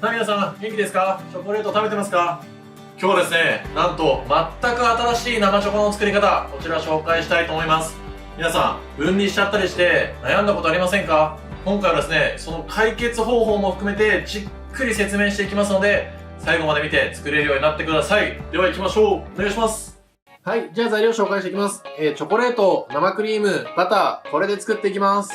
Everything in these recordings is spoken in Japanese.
はい、皆さん元気ですか？チョコレート食べてますか？今日はですね、なんと全く新しい生チョコの作り方、こちら紹介したいと思います。皆さん分離しちゃったりして悩んだことありませんか？今回はですね、その解決方法も含めてじっくり説明していきますので、最後まで見て作れるようになってください。では行きましょう。お願いします。はい、じゃあ材料紹介していきます。チョコレート、生クリーム、バター、これで作っていきます。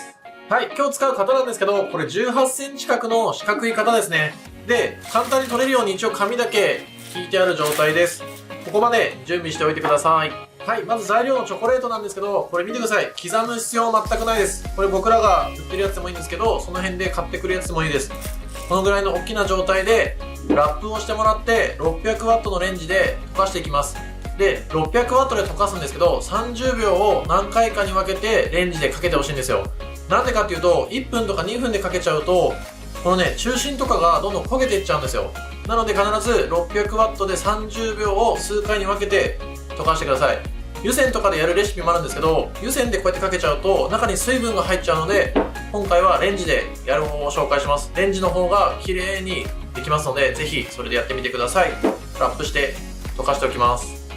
はい、今日使う型なんですけど、これ18センチ角の四角い型ですね。で、簡単に取れるように一応紙だけ引いてある状態です。ここまで準備しておいてください。はい、まず材料のチョコレートなんですけど、これ見てください。刻む必要全くないです。これ僕らが売ってるやつでもいいんですけど、その辺で買ってくるやつでもいいです。このぐらいの大きな状態で、ラップをしてもらって、600ワットのレンジで溶かしていきます。で、600ワットで溶かすんですけど、30秒を何回かに分けてレンジでかけてほしいんですよ。なんでかっていうと、1分とか2分でかけちゃうと、このね、中心とかがどんどん焦げていっちゃうんですよ。なので必ず600ワットで30秒を数回に分けて溶かしてください。湯煎とかでやるレシピもあるんですけど、湯煎でこうやってかけちゃうと中に水分が入っちゃうので、今回はレンジでやる方を紹介します。レンジの方が綺麗にできますので、ぜひそれでやってみてください。ラップして溶かしておきます。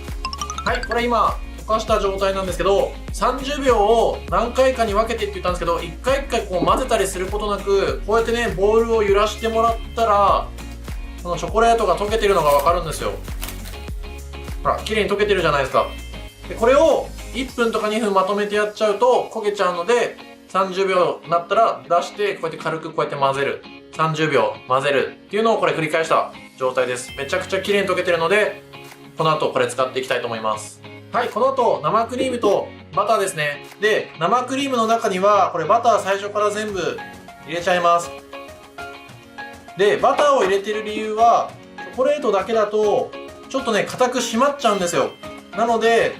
はい、これ今溶かした状態なんですけど、30秒を何回かに分けてって言ったんですけど、一回一回こう混ぜたりすることなく、こうやってね、ボウルを揺らしてもらったら、このチョコレートが溶けてるのがわかるんですよ。ほら、綺麗に溶けてるじゃないですか。で、これを1分とか2分まとめてやっちゃうと焦げちゃうので、30秒になったら出して、こうやって軽くこうやって混ぜる。30秒混ぜるっていうのをこれ繰り返した状態です。めちゃくちゃ綺麗に溶けてるので、この後これ使っていきたいと思います。はい、この後生クリームとバターですね。で、生クリームの中にはこれバター最初から全部入れちゃいます。で、バターを入れてる理由は、チョコレートだけだとちょっとね、硬く締まっちゃうんですよ。なので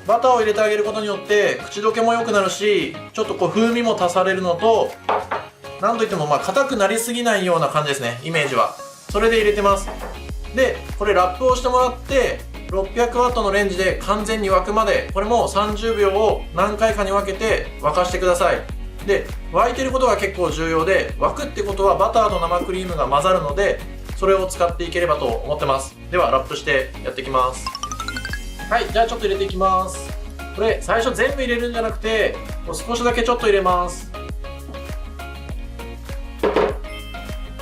バターを入れてあげることによって口どけも良くなるし、ちょっとこう風味も足されるのと、なんといっても硬くなりすぎないような感じですね、イメージは。それで入れてます。で、これラップをしてもらって600ワットのレンジで完全に沸くまで、これも30秒を何回かに分けて沸かしてください。で、沸いてることが結構重要で、沸くってことはバターと生クリームが混ざるので、それを使っていければと思ってます。ではラップしてやっていきます。はい、じゃあちょっと入れていきます。これ最初全部入れるんじゃなくて、少しだけちょっと入れます。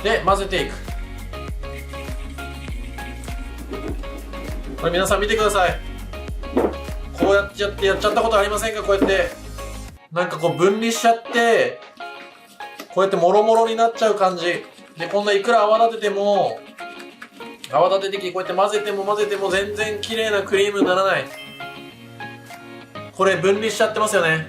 で、混ぜていく。これ皆さん見てください。こうやっちゃったことありませんか？こうやってなんかこう分離しちゃって、こうやってモロモロになっちゃう感じで、こんないくら泡立てても、泡立ててきてこうやって混ぜても混ぜても全然綺麗なクリームにならない。これ分離しちゃってますよね。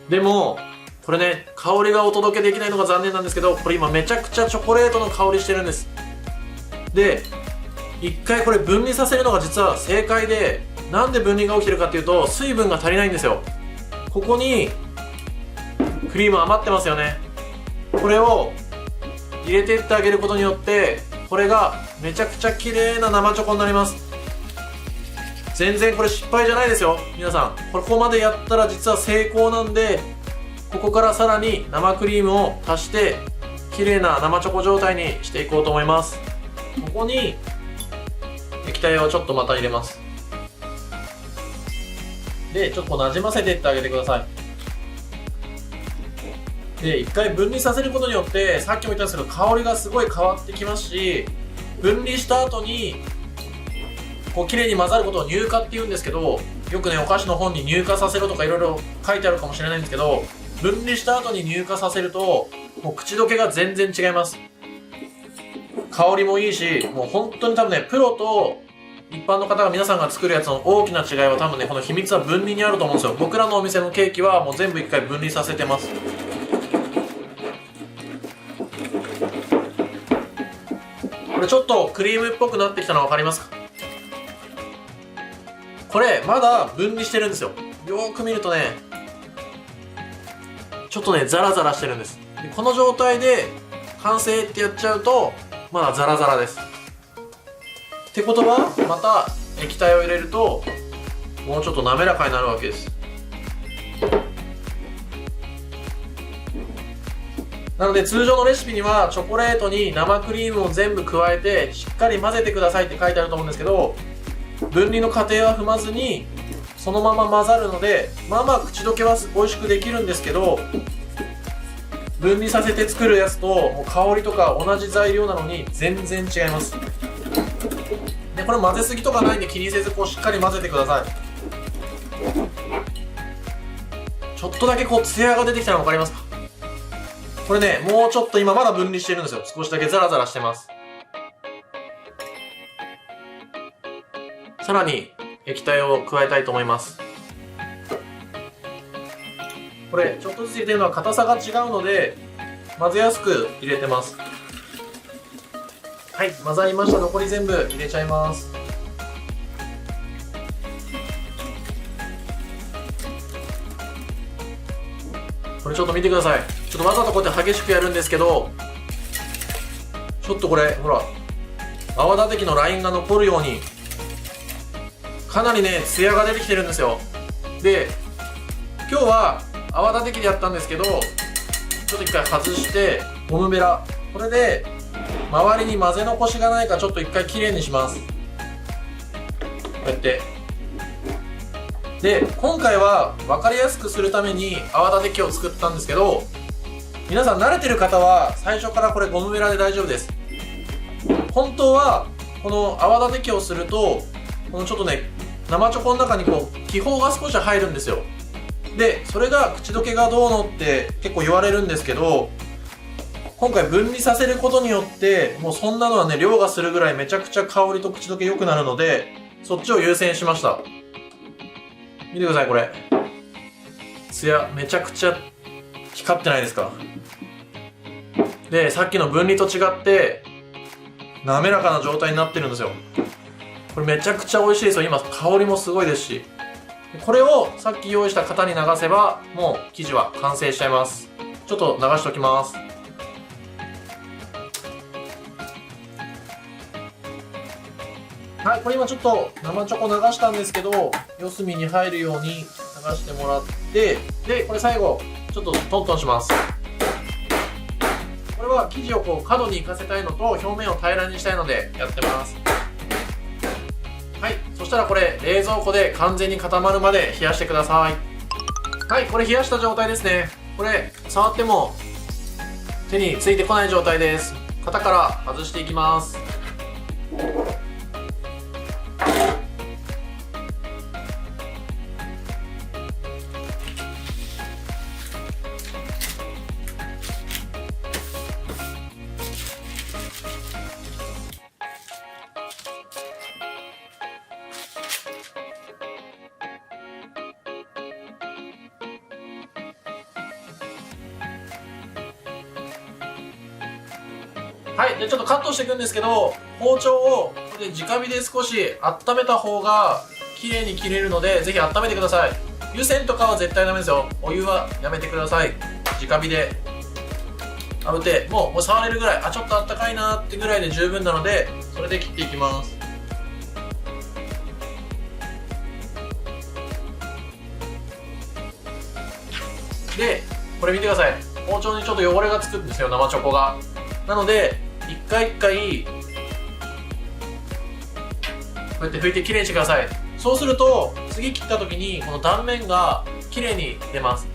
でもこれね、香りがお届けできないのが残念なんですけど、これ今めちゃくちゃチョコレートの香りしてるんです。で、一回これ分離させるのが実は正解で、なんで分離が起きてるかっていうと、水分が足りないんですよ。ここにクリーム余ってますよね。これを入れていってあげることによって、これがめちゃくちゃ綺麗な生チョコになります。全然これ失敗じゃないですよ皆さん。ここまでやったら実は成功なんで、ここからさらに生クリームを足して綺麗な生チョコ状態にしていこうと思います。ここに液体をちょっとまた入れます。で、ちょっとなじませていってあげてください。で、一回分離させることによって、さっきも言ったんですけど、香りがすごい変わってきますし、分離した後にこう綺麗に混ざることを乳化って言うんですけど、よくね、お菓子の本に乳化させろとかいろいろ書いてあるかもしれないんですけど、分離した後に乳化させるともう口どけが全然違います。香りもいいし、もう本当に多分ね、プロと一般の方が皆さんが作るやつの大きな違いは多分ね、この秘密は分離にあると思うんですよ。僕らのお店のケーキはもう全部一回分離させてます。これちょっとクリームっぽくなってきたの分かりますか？これまだ分離してるんですよ。よーく見るとね、ちょっとねザラザラしてるんです。で、この状態で完成ってやっちゃうとまだザラザラです。ってことはまた液体を入れるともうちょっと滑らかになるわけです。なので通常のレシピにはチョコレートに生クリームを全部加えてしっかり混ぜてくださいって書いてあると思うんですけど、分離の過程は踏まずにそのまま混ざるので、まあまあ口どけは美味しくできるんですけど、分離させて作るやつともう香りとか同じ材料なのに全然違います。でこれ混ぜすぎとかないんで気にせずこうしっかり混ぜてください。ちょっとだけこうツヤが出てきたの分かりますか？これね、もうちょっと今まだ分離してるんですよ。少しだけザラザラしてます。さらに液体を加えたいと思います。これちょっとずつ入れてるのは硬さが違うので混ぜやすく入れてます。はい、混ざりました。残り全部入れちゃいます。これちょっと見てください。ちょっとわざとこうやって激しくやるんですけど、ちょっとこれほら泡立て器のラインが残るようにかなりねツヤが出てきてるんですよ。で今日は泡立て器でやったんですけど、ちょっと一回外してゴムベラ、これで周りに混ぜ残しがないかちょっと一回きれいにします。こうやってで今回は分かりやすくするために泡立て器を作ったんですけど、皆さん慣れてる方は最初からこれゴムベラで大丈夫です。本当はこの泡立て器をするとこのちょっとね生チョコの中にこう気泡が少し入るんですよ。でそれが口どけがどうのって結構言われるんですけど、今回分離させることによってもうそんなのはね凌駕するぐらいめちゃくちゃ香りと口どけ良くなるので、そっちを優先しました。見てください、これツヤめちゃくちゃ光ってないですか？でさっきの分離と違って滑らかな状態になってるんですよ。これめちゃくちゃ美味しいですよ。今香りもすごいですし、これをさっき用意した型に流せばもう生地は完成しちゃいます。ちょっと流しておきます。はい、これ今ちょっと生チョコ流したんですけど、四隅に入るように流してもらって、でこれ最後ちょっとトントンします。これは生地をこう角に行かせたいのと表面を平らにしたいのでやってます。はい、そしたらこれ冷蔵庫で完全に固まるまで冷やしてください。はい、これ冷やした状態ですね。これ触っても手についてこない状態です。型から外していきます。はい、でちょっとカットしていくんですけど、包丁をこれで直火で少し温めた方が綺麗に切れるので、ぜひ温めてください。湯煎とかは絶対ダメですよ。お湯はやめてください。直火で炙ってもう触れるぐらい、ちょっとあったかいなってぐらいで十分なので、それで切っていきます。でこれ見てください。包丁にちょっと汚れがつくんですよ、生チョコが。なので一回一回こうやって拭いてきれいにしてください。そうすると次切った時にこの断面がきれいに出ます。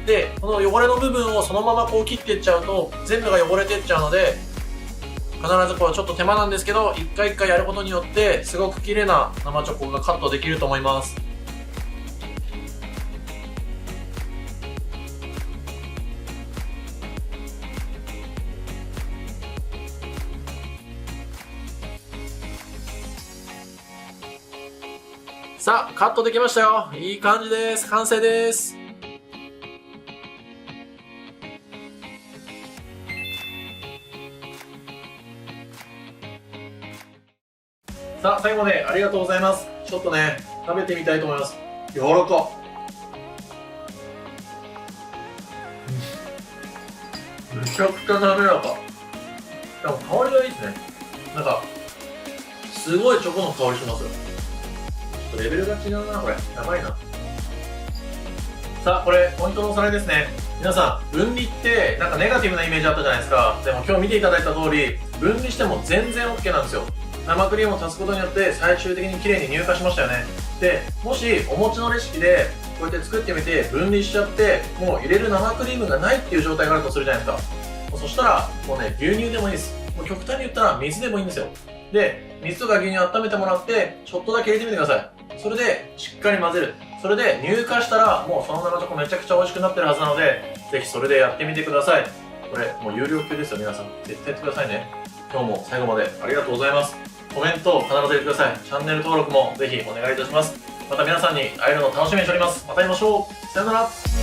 でこの汚れの部分をそのままこう切っていっちゃうと全部が汚れていっちゃうので、必ずこれちょっと手間なんですけど一回一回やることによってすごくきれいな生チョコがカットできると思います。さあカットできましたよ。いい感じです。完成です。さあ最後までありがとうございます。ちょっとね食べてみたいと思います。柔らか。めちゃくちゃ滑らか。でも香りがいいですね。なんかすごいチョコの香りしますよ。ちょっとレベルが違うな、これやばいな。さあこれポイントのおさらいですね。皆さん、分離ってなんかネガティブなイメージあったじゃないですか。でも今日見ていただいた通り、分離しても全然 OK なんですよ。生クリームを足すことによって最終的に綺麗に乳化しましたよね。で、もしお餅のレシピでこうやって作ってみて分離しちゃって、もう入れる生クリームがないっていう状態があるとするじゃないですか。そしたら、もうね、牛乳でもいいです。もう極端に言ったら水でもいいんですよ。で、水とか牛乳温めてもらって、ちょっとだけ入れてみてください。それで、しっかり混ぜる。それで乳化したら、もうその生チョコめちゃくちゃ美味しくなってるはずなので、ぜひそれでやってみてください。これ、もう有料級ですよ、皆さん。絶対やってくださいね。今日も最後までありがとうございます。コメントを必ず入れてください。チャンネル登録もぜひお願いいたします。また皆さんに会えるのを楽しみにしております。また会いましょう。さよなら。